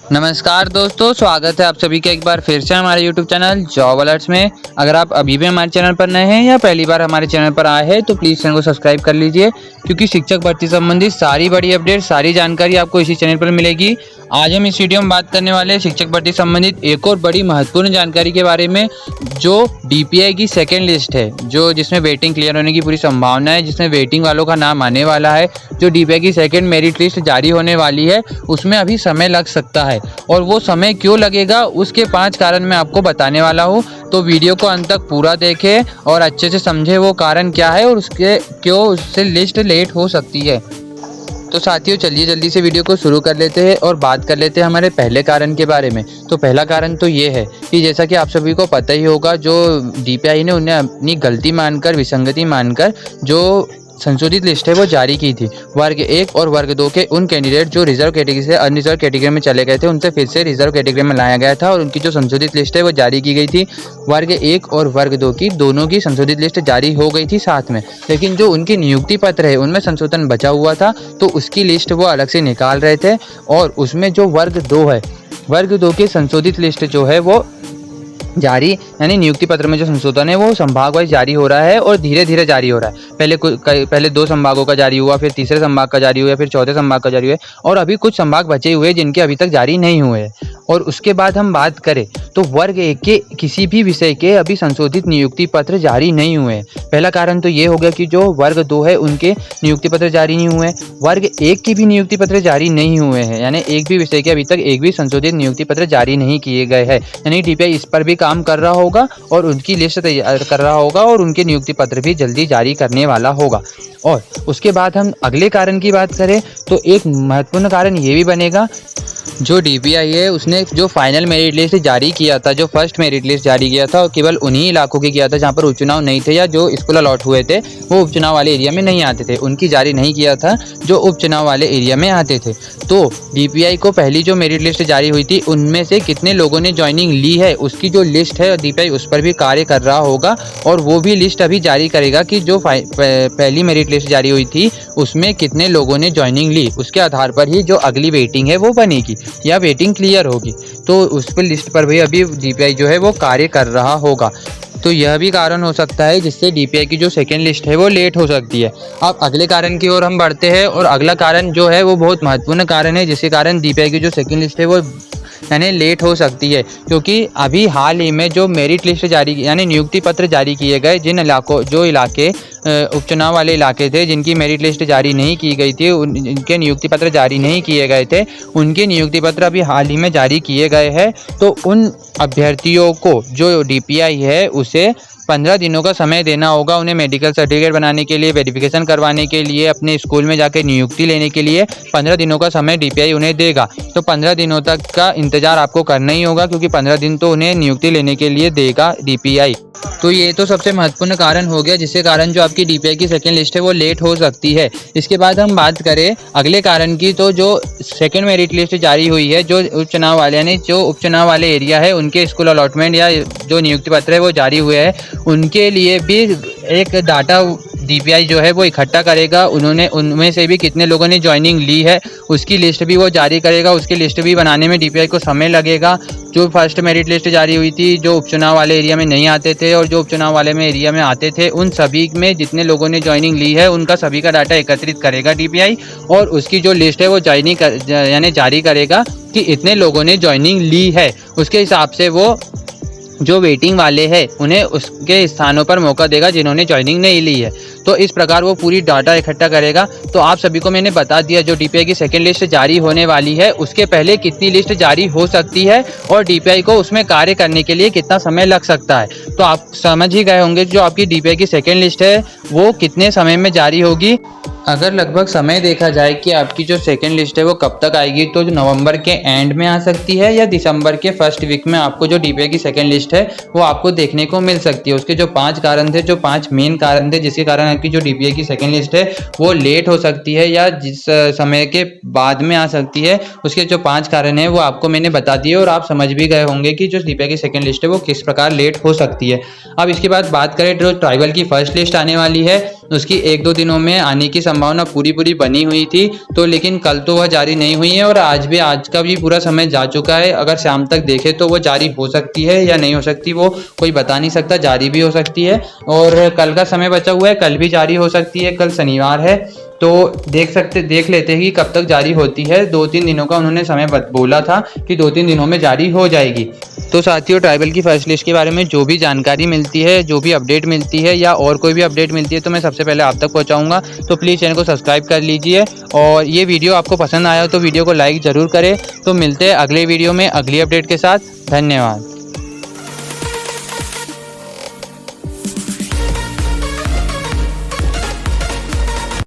नमस्कार दोस्तों, स्वागत है आप सभी का एक बार फिर से हमारे YouTube चैनल जॉब अलर्ट्स में। अगर आप अभी भी हमारे चैनल पर नए हैं या पहली बार हमारे चैनल पर आए हैं तो प्लीज़ चैनल को सब्सक्राइब कर लीजिए, क्योंकि शिक्षक भर्ती संबंधित सारी बड़ी अपडेट, सारी जानकारी आपको इसी चैनल पर मिलेगी। आज हम इस वीडियो में बात करने वाले हैं शिक्षक भर्ती संबंधित एक और बड़ी महत्वपूर्ण जानकारी के बारे में, जो DPI की सेकेंड लिस्ट है, जो जिसमें वेटिंग क्लियर होने की पूरी संभावना है, जिसमें वेटिंग वालों का नाम आने वाला है। जो DPI की सेकेंड मेरिट लिस्ट जारी होने वाली है उसमें अभी समय लग सकता है, और वो समय क्यों लगेगा उसके 5 कारण मैं आपको बताने वाला हूँ। तो वीडियो को अंत तक पूरा देखें और अच्छे से समझे वो कारण क्या है और उसके क्यों उससे लिस्ट लेट हो सकती है। तो साथियों, चलिए जल्दी से वीडियो को शुरू कर लेते हैं और बात कर लेते हैं हमारे पहले कारण के बारे में। तो पहला कारण तो ये है कि जैसा कि आप सभी को पता ही होगा, जो DPI ने उन्हें अपनी गलती मानकर, विसंगति मानकर जो संशोधित लिस्ट है वो जारी की थी। वर्ग 1 और वर्ग 2 के उन कैंडिडेट जो रिजर्व कैटेगरी से अनरिजर्व कैटेगरी में चले गए थे, उनसे फिर से रिजर्व कैटेगरी में लाया गया था और उनकी जो संशोधित लिस्ट है वो जारी की गई थी। वर्ग 1 और वर्ग 2 की दोनों की संशोधित लिस्ट जारी हो गई थी साथ में, लेकिन जो उनकी नियुक्ति पत्र है उनमें संशोधन बचा हुआ था, तो उसकी लिस्ट वो अलग से निकाल रहे थे। और उसमें जो वर्ग 2 है, वर्ग 2 की संशोधित लिस्ट जो है वो जारी, यानी नियुक्ति पत्र में जो संशोधन है वो संभाग वाइज जारी हो रहा है और धीरे धीरे जारी हो रहा है। पहले 2 संभागों का जारी हुआ, फिर तीसरे संभाग का जारी हुआ, फिर चौथे संभाग का जारी हुआ, और अभी कुछ संभाग बचे हुए जिनके अभी तक जारी नहीं हुए हैं। और उसके बाद हम बात करें तो वर्ग 1 के किसी भी विषय के अभी संशोधित नियुक्ति पत्र जारी नहीं हुए हैं। पहला कारण तो ये हो गया कि जो वर्ग 2 है उनके नियुक्ति पत्र जारी नहीं हुए। वर्ग 1 के भी नियुक्ति पत्र जारी नहीं हुए हैं, यानी एक भी विषय के अभी तक एक भी संशोधित नियुक्ति पत्र जारी नहीं किए गए हैं। यानी DPI इस पर भी काम कर रहा होगा और उनकी लिस्ट तैयार कर रहा होगा और उनके नियुक्ति पत्र भी जल्दी जारी करने वाला होगा। और उसके बाद हम अगले कारण की बात करें तो एक महत्वपूर्ण कारण ये भी बनेगा, जो DPI है उसने जो फाइनल मेरिट लिस्ट जारी किया था, जो फर्स्ट मेरिट लिस्ट जारी किया था, केवल उन्हीं इलाकों की किया था जहां पर उपचुनाव नहीं थे या जो स्कूल अलॉट हुए थे वो उपचुनाव वाले एरिया में नहीं आते थे, उनकी जारी नहीं किया था जो उपचुनाव वाले एरिया में आते थे। तो DPI को पहली जो मेरिट लिस्ट जारी हुई थी उनमें से कितने लोगों ने ज्वाइनिंग ली है उसकी जो लिस्ट है DPI उस पर भी कार्य कर रहा होगा, और वो भी लिस्ट अभी जारी करेगा कि जो पहली मेरिट लिस्ट जारी हुई थी उसमें कितने लोगों ने ज्वाइनिंग ली। उसके आधार पर ही जो अगली वेटिंग है वो बनेगी या वेटिंग क्लियर होगी, तो उस पर लिस्ट पर भी अभी DPI जो है वो कार्य कर रहा होगा। तो यह भी कारण हो सकता है जिससे DPI की जो सेकेंड लिस्ट है वो लेट हो सकती है। अब अगले कारण की ओर हम बढ़ते हैं, और अगला कारण जो है वो बहुत महत्वपूर्ण कारण है जिसके कारण DPI की जो सेकेंड लिस्ट है वो यानी लेट हो सकती है, क्योंकि अभी हाल ही में जो मेरिट लिस्ट जारी यानी नियुक्ति पत्र जारी किए गए, जिन इलाकों जो इलाके उपचुनाव वाले इलाके थे जिनकी मेरिट लिस्ट जारी नहीं की गई थी, उनके नियुक्ति पत्र जारी नहीं किए गए थे, उनके नियुक्ति पत्र अभी हाल ही में जारी किए गए हैं। तो उन अभ्यर्थियों को जो DPI है उसे 15 दिनों का समय देना होगा, उन्हें मेडिकल सर्टिफिकेट बनाने के लिए, वेरिफिकेशन करवाने के लिए, अपने स्कूल में जाकर नियुक्ति लेने के लिए 15 दिनों का समय DPI उन्हें देगा। तो 15 दिनों तक का इंतजार आपको करना ही होगा, क्योंकि 15 दिन तो उन्हें नियुक्ति लेने के लिए देगा DPI। तो ये तो सबसे महत्वपूर्ण कारण हो गया जिसके कारण जो आपकी DPI की सेकेंड लिस्ट है वो लेट हो सकती है। इसके बाद हम बात करें अगले कारण की, तो जो सेकेंड मेरिट लिस्ट जारी हुई है, जो उपचुनाव वाले यानी जो उपचुनाव वाले एरिया है उनके स्कूल अलॉटमेंट या जो नियुक्ति पत्र है वो जारी हुए हैं, उनके लिए भी एक डाटा DPI जो है वो इकट्ठा करेगा। उनमें से भी कितने लोगों ने ज्वाइनिंग ली है उसकी लिस्ट भी वो जारी करेगा। उसकी लिस्ट भी बनाने में DPI को समय लगेगा। जो फर्स्ट मेरिट लिस्ट जारी हुई थी, जो उपचुनाव वाले एरिया में नहीं आते थे और जो उपचुनाव वाले में एरिया में आते थे, उन सभी में जितने लोगों ने ज्वाइनिंग ली है उनका सभी का डाटा एकत्रित करेगा DPI, और उसकी जो लिस्ट है वो यानी जारी करेगा कि इतने लोगों ने ज्वाइनिंग ली है। उसके हिसाब से वो जो वेटिंग वाले हैं उन्हें उसके स्थानों पर मौका देगा जिन्होंने ज्वाइनिंग नहीं ली है। तो इस प्रकार वो पूरी डाटा इकट्ठा करेगा। तो आप सभी को मैंने बता दिया जो DPI की सेकेंड लिस्ट जारी होने वाली है उसके पहले कितनी लिस्ट जारी हो सकती है और DPI को उसमें कार्य करने के लिए कितना समय लग सकता है। तो आप समझ ही गए होंगे जो आपकी DPI की सेकेंड लिस्ट है वो कितने समय में जारी होगी। अगर लगभग समय देखा जाए कि आपकी जो सेकेंड लिस्ट है वो कब तक आएगी, तो जो नवंबर के एंड में आ सकती है या दिसंबर के फर्स्ट वीक में आपको जो DPI की सेकेंड लिस्ट है वो आपको देखने को मिल सकती है। उसके जो 5 कारण थे, जो 5 मेन कारण थे जिसके कारण आपकी जो DPI की सेकेंड लिस्ट है वो लेट हो सकती है या जिस समय के बाद में आ सकती है, उसके जो 5 कारण है वो आपको मैंने बता दिए और आप समझ भी गए होंगे कि जो DPI की सेकेंड लिस्ट है वो किस प्रकार लेट हो सकती है। अब इसके बाद बात करें जो ट्राइबल की फर्स्ट लिस्ट आने वाली है उसकी 1-2 दिनों में आने की संभावना पूरी बनी हुई थी, तो लेकिन कल तो वह जारी नहीं हुई है और आज का भी पूरा समय जा चुका है। अगर शाम तक देखें तो वो जारी हो सकती है या नहीं हो सकती, वो कोई बता नहीं सकता, जारी भी हो सकती है। और कल का समय बचा हुआ है, कल भी जारी हो सकती है, कल शनिवार है, तो देख लेते हैं कि कब तक जारी होती है। 2-3 दिनों का उन्होंने समय बोला था कि 2-3 दिनों में जारी हो जाएगी। तो साथियों, ट्राइबल की फर्स्ट लिस्ट के बारे में जो भी जानकारी मिलती है, जो भी अपडेट मिलती है या और कोई भी अपडेट मिलती है, तो मैं सबसे पहले आप तक पहुंचाऊंगा। तो प्लीज़ चैनल को सब्सक्राइब कर लीजिए और ये वीडियो आपको पसंद आया हो तो वीडियो को लाइक ज़रूर करें। तो मिलते हैं अगले वीडियो में अगली अपडेट के साथ। धन्यवाद।